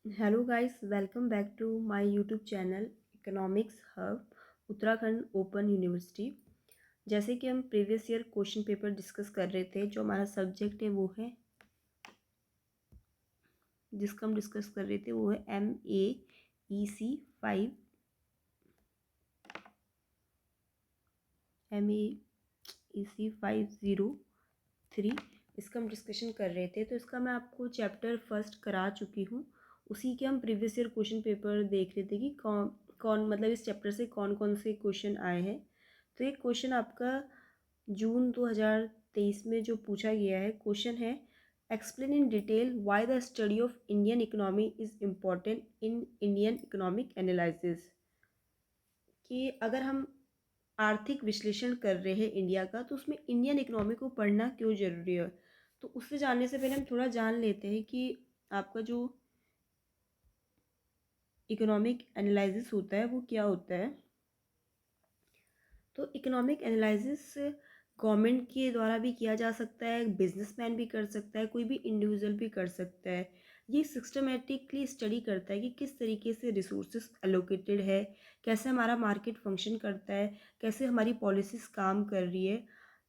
Hello guys, welcome back to my YouTube channel economics hub Uttarakhand open university. जैसे कि हम previous year question paper discuss कर रहे थे, जो हमारा सब्जेक्ट है वो है जिसका हम डिस्कस कर रहे थे वो है फाइव MAEC 503। इसका हम डिस्कशन कर रहे थे, तो इसका मैं आपको चैप्टर फर्स्ट करा चुकी हूँ। उसी के हम प्रीवियस ईयर क्वेश्चन पेपर देख रहे थे कि कौन कौन मतलब इस चैप्टर से कौन कौन से क्वेश्चन आए हैं। तो एक क्वेश्चन आपका जून 2023 में जो पूछा गया है, क्वेश्चन है explain in detail why the study of Indian economy is important in Indian economic analysis. कि अगर हम आर्थिक विश्लेषण कर रहे हैं इंडिया का, तो उसमें इंडियन इकोनॉमी को पढ़ना क्यों ज़रूरी है। तो उससे जानने से पहले हम थोड़ा जान लेते हैं कि आपका जो इकोनॉमिक एनालिसिस होता है वो क्या होता है। तो इकोनॉमिक एनालिसिस गवर्नमेंट के द्वारा भी किया जा सकता है, बिजनेसमैन भी कर सकता है, कोई भी इंडिविजुअल भी कर सकता है। ये सिस्टमेटिकली स्टडी करता है कि किस तरीके से रिसोर्सेज एलोकेटेड है, कैसे हमारा मार्केट फंक्शन करता है, कैसे हमारी पॉलिसीज काम कर रही है।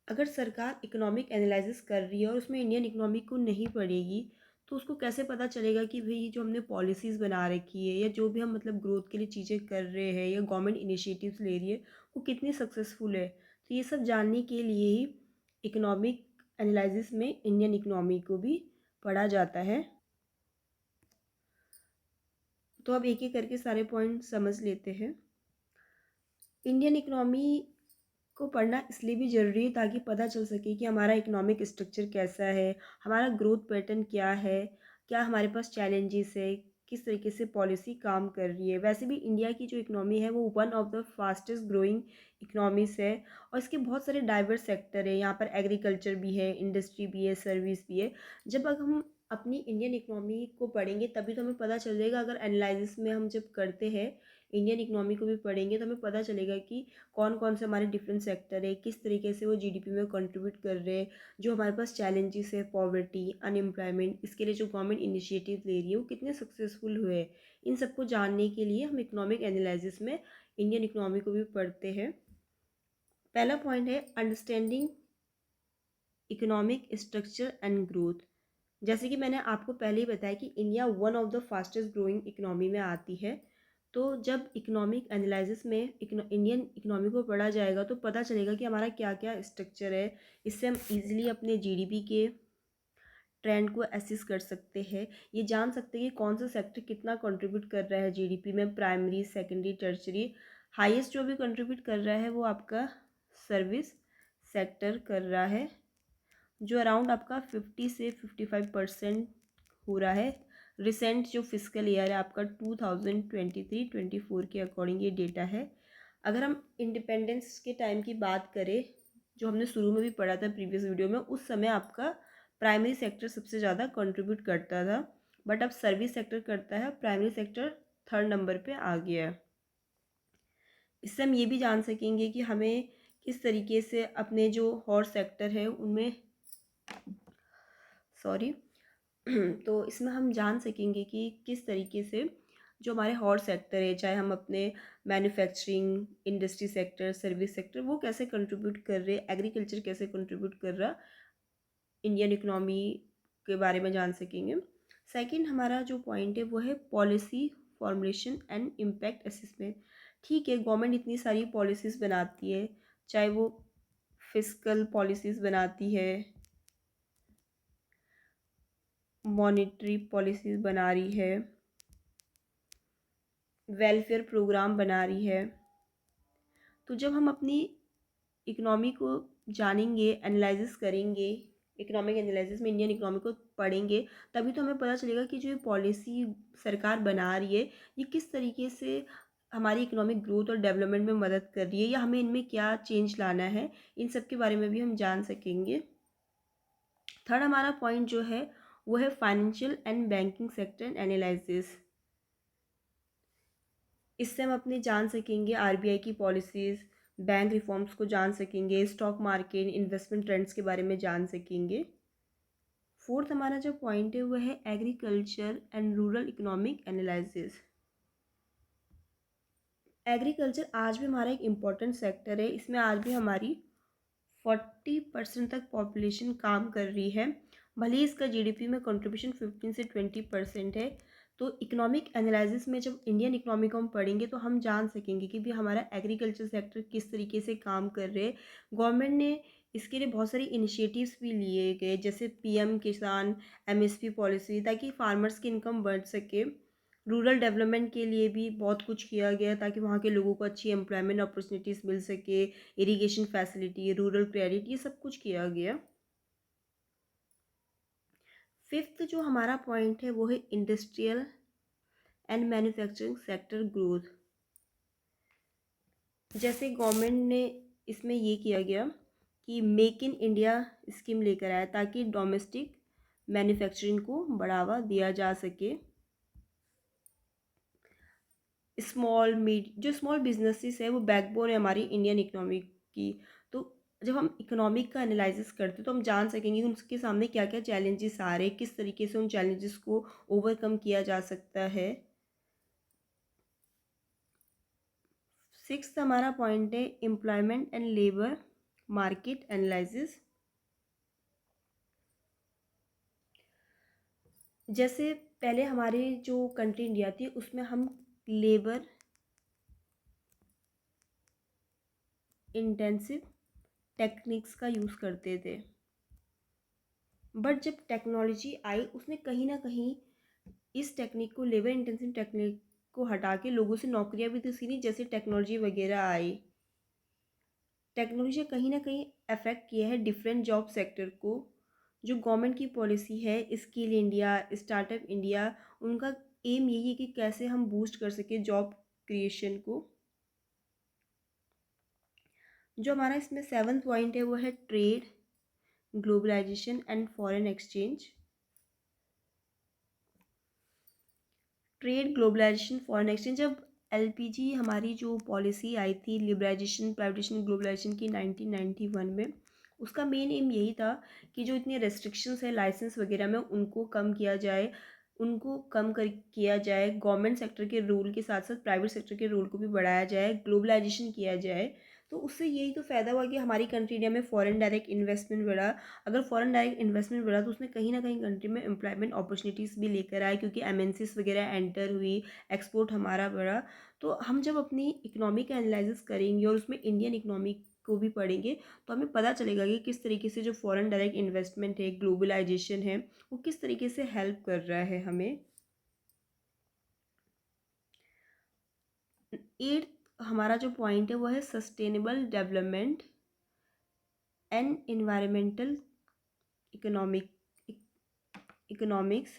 अगर सरकार इकोनॉमिक एनालिसिस कर रही है और उसमें इंडियन इकोनॉमी को नहीं पढ़ेगी, तो उसको कैसे पता चलेगा कि भाई जो हमने पॉलिसीज़ बना रखी है या जो भी हम मतलब ग्रोथ के लिए चीज़ें कर रहे हैं या गवर्नमेंट इनिशिएटिव्स ले रही है वो कितनी सक्सेसफुल है। तो ये सब जानने के लिए ही इकोनॉमिक एनालिसिस में इंडियन इकोनॉमी को भी पढ़ा जाता है। तो अब एक एक करके सारे पॉइंट समझ लेते हैं। इंडियन इकोनॉमी को पढ़ना इसलिए भी ज़रूरी है ताकि पता चल सके कि हमारा इकोनॉमिक स्ट्रक्चर कैसा है, हमारा ग्रोथ पैटर्न क्या है, क्या हमारे पास चैलेंजेस है, किस तरीके से पॉलिसी काम कर रही है। वैसे भी इंडिया की जो इकोनॉमी है वो one of the fastest growing economies है और इसके बहुत सारे डाइवर्स सेक्टर है। यहाँ पर एग्रीकल्चर भी है, इंडस्ट्री भी है, सर्विस भी है। जब अगर हम अपनी इंडियन इकोनॉमी को पढ़ेंगे तभी तो हमें पता चलेगा। अगर एनालिसिस में हम जब करते हैं इंडियन इकोनॉमी को भी पढ़ेंगे तो हमें पता चलेगा कि कौन कौन से हमारे डिफरेंट सेक्टर है, किस तरीके से वो जीडीपी में कंट्रीब्यूट कर रहे हैं, जो हमारे पास चैलेंजेस है, पॉवर्टी, अनएम्प्लॉयमेंट, इसके लिए जो गवर्नमेंट इनिशिएटिव ले रही है वो कितने सक्सेसफुल हुए हैं। इन सबको जानने के लिए हम इकोनॉमिक एनालिसिस में इंडियन इकोनॉमी को भी पढ़ते हैं। पहला पॉइंट है understanding economic structure and growth. जैसे कि मैंने आपको पहले ही बताया कि India one of the fastest growing economy में आती है। तो जब इकोनॉमिक एनालिसिस में इंडियन इकोनॉमी को पढ़ा जाएगा तो पता चलेगा कि हमारा क्या क्या स्ट्रक्चर है। इससे हम इजीली अपने जीडीपी के ट्रेंड को एसेस कर सकते हैं। ये जान सकते हैं कि कौन सा सेक्टर कितना कंट्रीब्यूट कर रहा है जीडीपी में, प्राइमरी, सेकेंडरी, टर्शरी। हाईएस्ट जो भी कंट्रीब्यूट कर रहा है वो आपका सर्विस सेक्टर कर रहा है, जो अराउंड आपका 50 से 55% हो रहा है। रिसेंट जो फिजिकल ईयर है आपका 2023-24 के अकॉर्डिंग ये डेटा है। अगर हम इंडिपेंडेंस के टाइम की बात करें, जो हमने शुरू में भी पढ़ा था प्रीवियस वीडियो में, उस समय आपका प्राइमरी सेक्टर सबसे ज़्यादा कंट्रीब्यूट करता था, बट अब सर्विस सेक्टर करता है। प्राइमरी सेक्टर थर्ड नंबर पे आ गया है। इससे हम ये भी जान सकेंगे कि हमें किस तरीके से अपने जो हॉर्स सेक्टर है उनमें सॉरी तो इसमें हम जान सकेंगे कि किस तरीके से जो हमारे हॉट सेक्टर है, चाहे हम अपने manufacturing, industry sector, service sector, वो कैसे कंट्रीब्यूट कर रहे, एग्रीकल्चर कैसे कंट्रीब्यूट कर रहा, इंडियन इकोनॉमी के बारे में जान सकेंगे। सेकंड हमारा जो पॉइंट है वो है policy formulation and impact assessment. ठीक है, गवर्नमेंट इतनी सारी पॉलिसीज़ बनाती है, चाहे वो फिस्कल पॉलिसीज़ बनाती है, मॉनेटरी पॉलिसीज़ बना रही है, वेलफेयर प्रोग्राम बना रही है। तो जब हम अपनी इकोनॉमी को जानेंगे, एनालिसिस करेंगे, इकोनॉमिक एनालिसिस में इंडियन इकोनॉमी को पढ़ेंगे, तभी तो हमें पता चलेगा कि जो ये पॉलिसी सरकार बना रही है ये किस तरीके से हमारी इकोनॉमिक ग्रोथ और डेवलपमेंट में मदद कर रही है, या हमें इनमें क्या चेंज लाना है। इन सब के बारे में भी हम जान सकेंगे। थर्ड हमारा पॉइंट जो है वो है financial and banking sector analysis. इससे हम अपने जान सकेंगे आरबीआई की पॉलिसीज़, बैंक रिफॉर्म्स को जान सकेंगे, स्टॉक मार्केट, इन्वेस्टमेंट ट्रेंड्स के बारे में जान सकेंगे। फोर्थ हमारा जो पॉइंट है वो है agriculture and rural economic analysis. Agriculture आज भी हमारा एक इम्पॉर्टेंट सेक्टर है, इसमें आज भी हमारी 40% तक पॉपुलेशन काम कर रही है, भले ही इसका जीडीपी में कंट्रीब्यूशन 15 से 20% है। तो इकोनॉमिक एनालिसिस में जब इंडियन इकोनॉमी को हम पढ़ेंगे तो हम जान सकेंगे कि भी हमारा एग्रीकल्चर सेक्टर किस तरीके से काम कर रहे हैं। गवर्नमेंट ने इसके लिए बहुत सारी इनिशिएटिव्स भी लिए गए, जैसे पीएम किसान, एमएसपी पॉलिसी, ताकि फार्मर्स की इनकम बढ़ सके। रूरल डेवलपमेंट के लिए भी बहुत कुछ किया गया ताकि वहाँ के लोगों को अच्छी एम्प्लॉयमेंट अपॉर्चुनिटीज़ मिल सके, इरिगेशन फैसिलिटी, रूरल क्रेडिट, ये सब कुछ किया गया। फिफ्थ जो हमारा पॉइंट है वो है industrial and manufacturing sector growth. जैसे गवर्नमेंट ने इसमें ये किया गया कि मेक इन इंडिया स्कीम लेकर आया ताकि डोमेस्टिक मैन्युफैक्चरिंग को बढ़ावा दिया जा सके। जो स्मॉल बिजनेसेस है वो बैकबोन है हमारी इंडियन इकोनॉमी की। तो जब हम इकोनॉमिक का एनालिसिस करते हैं तो हम जान सकेंगे कि उनके सामने क्या क्या चैलेंजेस आ रहे हैं, किस तरीके से उन चैलेंजेस को ओवरकम किया जा सकता है। सिक्स्थ हमारा पॉइंट है employment and labour market analysis. जैसे पहले हमारी जो कंट्री इंडिया थी उसमें हम लेबर इंटेंसिव टेक्निक्स का यूज़ करते थे, बट जब टेक्नोलॉजी आई उसने कहीं ना कहीं इस टेक्निक को, लेबर इंटेंसिव टेक्निक को हटा के लोगों से नौकरियां भी तो छीनी। जैसे टेक्नोलॉजी वगैरह आई, टेक्नोलॉजी कहीं ना कहीं अफेक्ट किया है डिफरेंट जॉब सेक्टर को। जो गवर्नमेंट की पॉलिसी है स्किल इंडिया, स्टार्टअप इंडिया, उनका एम यही है कि कैसे हम बूस्ट कर सके जॉब क्रिएशन को। जो हमारा इसमें सेवन्थ पॉइंट है वो है trade, globalisation and foreign exchange. Trade, globalisation, foreign exchange, जब एलपीजी हमारी जो पॉलिसी आई थी लिबराइजेशन, प्राइवेटाइजेशन, ग्लोबलाइजेशन की 1991 में, उसका मेन एम यही था कि जो इतने रेस्ट्रिक्शंस है लाइसेंस वगैरह में उनको कम किया जाए, उनको कम कर किया जाए। गवर्नमेंट सेक्टर के रोल के साथ साथ प्राइवेट सेक्टर के रोल को भी बढ़ाया जाए, ग्लोबलाइजेशन किया जाए। तो उससे यही तो फ़ायदा हुआ कि हमारी कंट्री इंडिया में फॉरेन डायरेक्ट इन्वेस्टमेंट बढ़ा। अगर फॉरेन डायरेक्ट इन्वेस्टमेंट बढ़ा तो उसने कहीं ना कहीं कंट्री में एम्प्लॉयमेंट अपॉर्चुनिटीज़ भी लेकर आए, क्योंकि एमएनसीज वगैरह एंटर हुई, एक्सपोर्ट हमारा बढ़ा। तो हम जब अपनी इकोनॉमी का एनालिसिस करेंगे और उसमें इंडियन इकोनॉमी को भी पढ़ेंगे तो हमें पता चलेगा कि किस तरीके से जो फॉरेन डायरेक्ट इन्वेस्टमेंट है, ग्लोबलाइजेशन है, वो किस तरीके से हेल्प कर रहा है हमें। एट्थ हमारा जो पॉइंट है वो है sustainable development and environmental economic economics.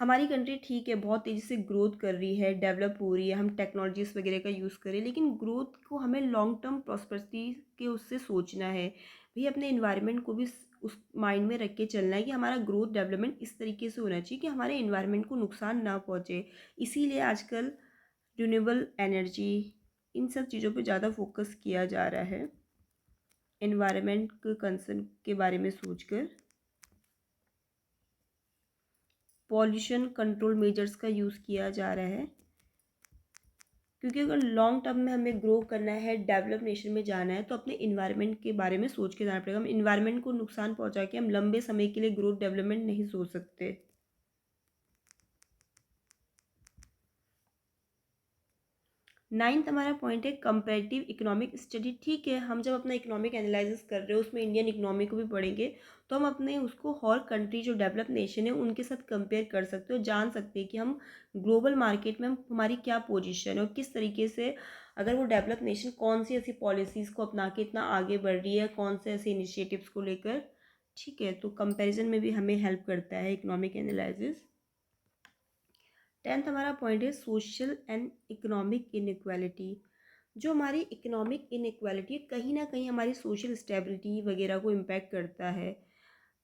हमारी कंट्री ठीक है बहुत तेज़ी से ग्रोथ कर रही है, डेवलप हो रही है, हम टेक्नोलॉजीज़ वगैरह का यूज़ करें, लेकिन ग्रोथ को हमें लॉन्ग टर्म प्रॉस्पेरिटी के उससे सोचना है। भी अपने इन्वायरमेंट को भी उस माइंड में रख के चलना है कि हमारा ग्रोथ डेवलपमेंट इस तरीके से होना चाहिए कि हमारे इन्वायरमेंट को नुकसान ना पहुँचे। इसीलिए आजकल रिन्यूएबल एनर्जी, इन सब चीज़ों पे ज़्यादा फोकस किया जा रहा है एनवायरनमेंट के कंसर्न के बारे में सोचकर। पॉल्यूशन कंट्रोल मेजर्स का यूज़ किया जा रहा है, क्योंकि अगर लॉन्ग टर्म में हमें ग्रो करना है, डेवलप नेशन में जाना है, तो अपने इन्वायरमेंट के बारे में सोच के जाना पड़ेगा। हम इन्वायरमेंट को नुकसान पहुंचा के हम लंबे समय के लिए ग्रोथ डेवलपमेंट नहीं सोच सकते। नाइन्थ हमारा पॉइंट है कंपैरेटिव इकोनॉमिक स्टडी। ठीक है, हम जब अपना इकोनॉमिक एनालिसिस कर रहे हो उसमें इंडियन इकोनॉमी को भी पढ़ेंगे तो हम अपने उसको और कंट्री जो डेवलप नेशन है उनके साथ कंपेयर कर सकते हो, जान सकते हैं कि हम ग्लोबल मार्केट में हमारी क्या पोजीशन है और किस तरीके से, अगर वो डेवलप नेशन कौन सी ऐसी पॉलिसीज़ को अपना के इतना आगे बढ़ रही है, कौन से ऐसे इनिशिएटिव्स को लेकर। ठीक है, तो कंपेरिजन में भी हमें हेल्प करता है इकोनॉमिक एनालिसिस। टेंथ हमारा पॉइंट है सोशल एंड इकोनॉमिक इनइक्वालिटी। जो हमारी इकोनॉमिक इनइक्वालिटी कहीं ना कहीं हमारी सोशल स्टेबिलिटी वगैरह को इम्पैक्ट करता है।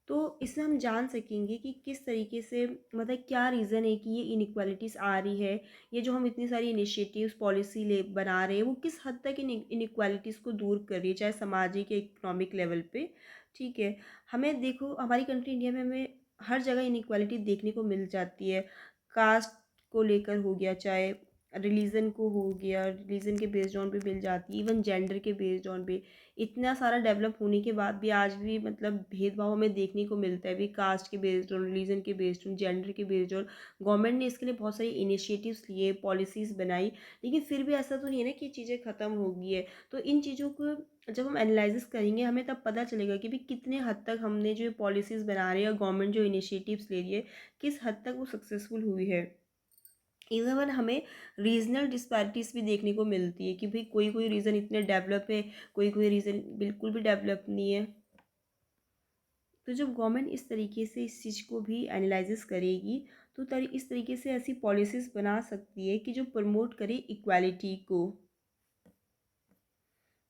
तो इससे हम जान सकेंगे कि किस तरीके से, मतलब क्या रीज़न है कि ये इनइक्वालिटीज़ आ रही है। ये जो हम इतनी सारी इनिशिएटिव्स पॉलिसी ले बना रहे हैं वो किस हद तक इन इनइक्वालिटीज़ को दूर कर रही है, चाहे सामाजिक या इकोनॉमिक लेवल पे। ठीक है। हमें देखो हमारी कंट्री इंडिया में हमें हर जगह इनइक्वालिटी देखने को मिल जाती है। कास्ट को लेकर हो गया, चाहे रिलीजन को हो गया, रिलीजन के बेस्ड ऑन पे मिल जाती है, इवन जेंडर के बेस्ड ऑन पे। इतना सारा डेवलप होने के बाद भी आज भी मतलब भेदभाव हमें देखने को मिलता है भी, कास्ट के बेस्ड ऑन, रिलीजन के बेस्ड ऑन, जेंडर के बेस्ड ऑन। गवर्नमेंट ने इसके लिए बहुत सारी इनिशिएटिव्स लिए, पॉलिसीज़ बनाई, लेकिन फिर भी ऐसा तो नहीं है ना कि चीज़ें ख़त्म हो गई है। तो इन चीज़ों को जब हम एनालिसिस करेंगे हमें तब पता चलेगा कि भी कितने हद तक हमने जो पॉलिसीज़ बना रही है, और गवर्नमेंट जो इनिशिएटिव्स ले रही है, किस हद तक वो सक्सेसफुल हुई है। इवन हमें रीजनल डिस्पैरिटीज़ भी देखने को मिलती है कि भाई कोई कोई रीज़न इतने डेवलप है, कोई कोई रीज़न बिल्कुल भी डेवलप नहीं है। तो जब गवर्नमेंट इस तरीके से इस चीज़ को भी एनालिसिस करेगी, तो इस तरीके से ऐसी पॉलिसीज़ बना सकती है कि जो प्रमोट करे इक्वालिटी को।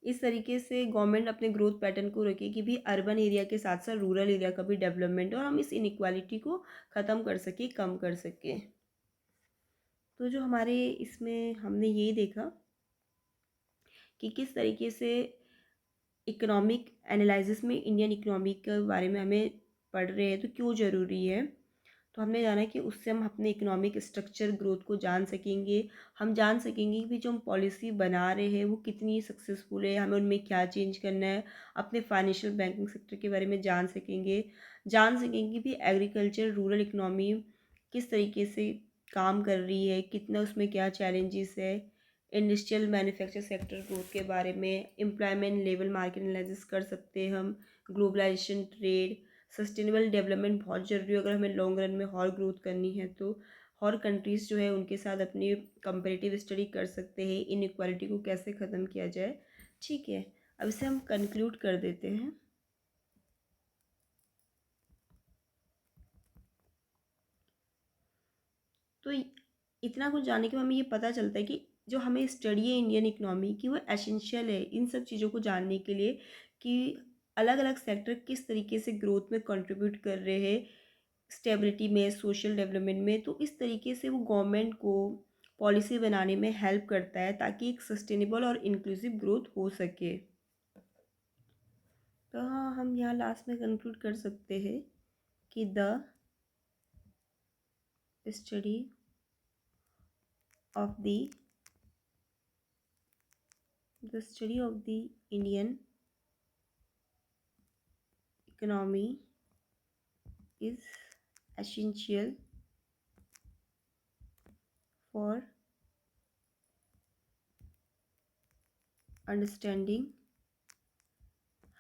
इस तरीके से गवर्नमेंट अपने ग्रोथ पैटर्न को रखे कि भी अर्बन एरिया के साथ साथ रूरल एरिया का भी डेवलपमेंट, और हम इस इनइक्वालिटी को ख़त्म कर सकें, कम कर सकें। तो जो हमारे इसमें हमने ये देखा कि किस तरीके से इकोनॉमिक एनालिसिस में इंडियन इकोनॉमी के बारे में हमें पढ़ रहे हैं तो क्यों ज़रूरी है। तो हमने जाना कि उससे हम अपने इकोनॉमिक स्ट्रक्चर ग्रोथ को जान सकेंगे। हम जान सकेंगे कि जो हम पॉलिसी बना रहे हैं वो कितनी सक्सेसफुल है, हमें उनमें क्या चेंज करना है। अपने फाइनेंशियल बैंकिंग सेक्टर के बारे में जान सकेंगे कि भी एग्रीकल्चर रूरल इकोनॉमी किस तरीके से काम कर रही है, कितना उसमें क्या चैलेंजेस है। इंडस्ट्रियल मैन्युफैक्चर सेक्टर ग्रोथ के बारे में, एम्प्लॉयमेंट लेवल मार्केट एनालिसिस कर सकते हैं हम। ग्लोबलाइजेशन, ट्रेड, सस्टेनेबल डेवलपमेंट बहुत ज़रूरी है अगर हमें लॉन्ग रन में और ग्रोथ करनी है तो। और कंट्रीज़ जो है उनके साथ अपनी कंपेरेटिव स्टडी कर सकते हैं, इनइक्वालिटी को कैसे ख़त्म किया जाए। ठीक है, अब इसे हम कंक्लूड कर देते हैं। तो इतना कुछ जानने के बाद हमें ये पता चलता है कि जो हमें स्टडी है इंडियन इकोनॉमी की, वो एसेंशियल है इन सब चीज़ों को जानने के लिए कि अलग अलग सेक्टर किस तरीके से ग्रोथ में कंट्रीब्यूट कर रहे हैं, स्टेबिलिटी में, सोशल डेवलपमेंट में। तो इस तरीके से वो गवर्नमेंट को पॉलिसी बनाने में हेल्प करता है ताकि एक सस्टेनेबल और इंक्लूसिव ग्रोथ हो सके। तो हाँ, हम यहाँ लास्ट में कंक्लूड कर सकते हैं कि study of the study of the Indian economy is essential for understanding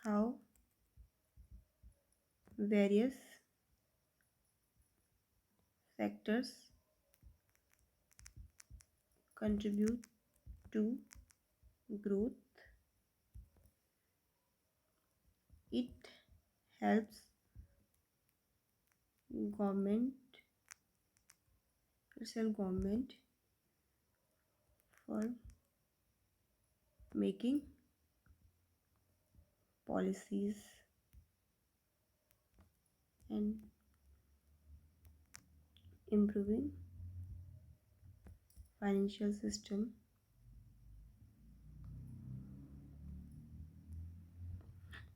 how various sectors contribute to growth. It helps government, government for making policies and improving financial system।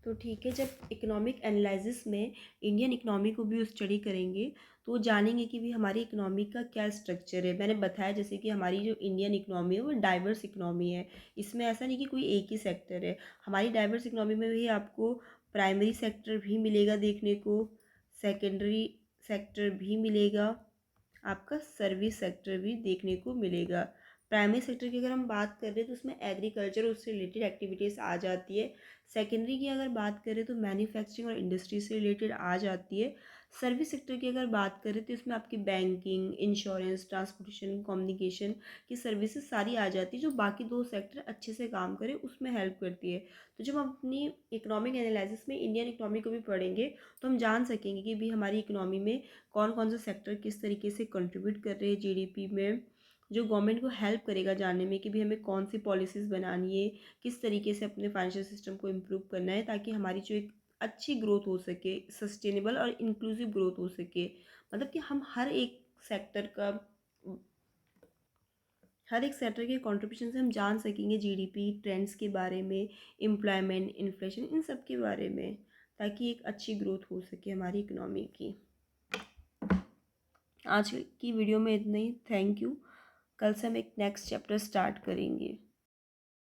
तो ठीक है, जब economic analysis में Indian economy को भी study करेंगे तो जानेंगे कि भी हमारी इकोनॉमी का क्या स्ट्रक्चर है। मैंने बताया जैसे कि हमारी जो इंडियन इकोनॉमी है वो डाइवर्स इकोनॉमी है। इसमें ऐसा नहीं कि कोई एक ही सेक्टर है। हमारी डाइवर्स इकोनॉमी में भी आपको प्राइमरी सेक्टर भी मिलेगा देखने को, सेकेंडरी सेक्टर भी मिलेगा, आपका सर्विस सेक्टर भी देखने को मिलेगा। प्राइमरी सेक्टर की अगर हम बात कर रहे हैं तो उसमें एग्रीकल्चर उससे रिलेटेड एक्टिविटीज़ आ जाती है। सेकेंडरी की अगर बात करें तो मैन्युफैक्चरिंग और इंडस्ट्री से रिलेटेड आ जाती है। सर्विस सेक्टर की अगर बात करें तो इसमें आपकी बैंकिंग, इंश्योरेंस, ट्रांसपोर्टेशन, कम्युनिकेशन की सर्विसेज सारी आ जाती है, जो बाकी दो सेक्टर अच्छे से काम करें उसमें हेल्प करती है। तो जब हम अपनी इकोनॉमिक एनालिसिस में इंडियन इकोनॉमी को भी पढ़ेंगे तो हम जान सकेंगे कि भी हमारी इकोनॉमी में कौन कौन से सेक्टर किस तरीके से कंट्रीब्यूट कर रहे हैं जीडीपी में, जो गवर्नमेंट को हेल्प करेगा जानने में कि भी हमें कौन सी पॉलिसीज़ बनानी है, किस तरीके से अपने फाइनेंशियल सिस्टम को इम्प्रूव करना है ताकि हमारी जो एक अच्छी ग्रोथ हो सके, सस्टेनेबल और इंक्लूसिव ग्रोथ हो सके। मतलब कि हम हर एक सेक्टर के कंट्रीब्यूशन से हम जान सकेंगे जीडीपी ट्रेंड्स के बारे में, एम्प्लॉयमेंट, इन्फ्लेशन, इन सब के बारे में। ताकि एक अच्छी ग्रोथ हो सके हमारी इकोनॉमी की। आज की वीडियो में इतना ही। Thank you. कल से हम एक नेक्स्ट चैप्टर स्टार्ट करेंगे।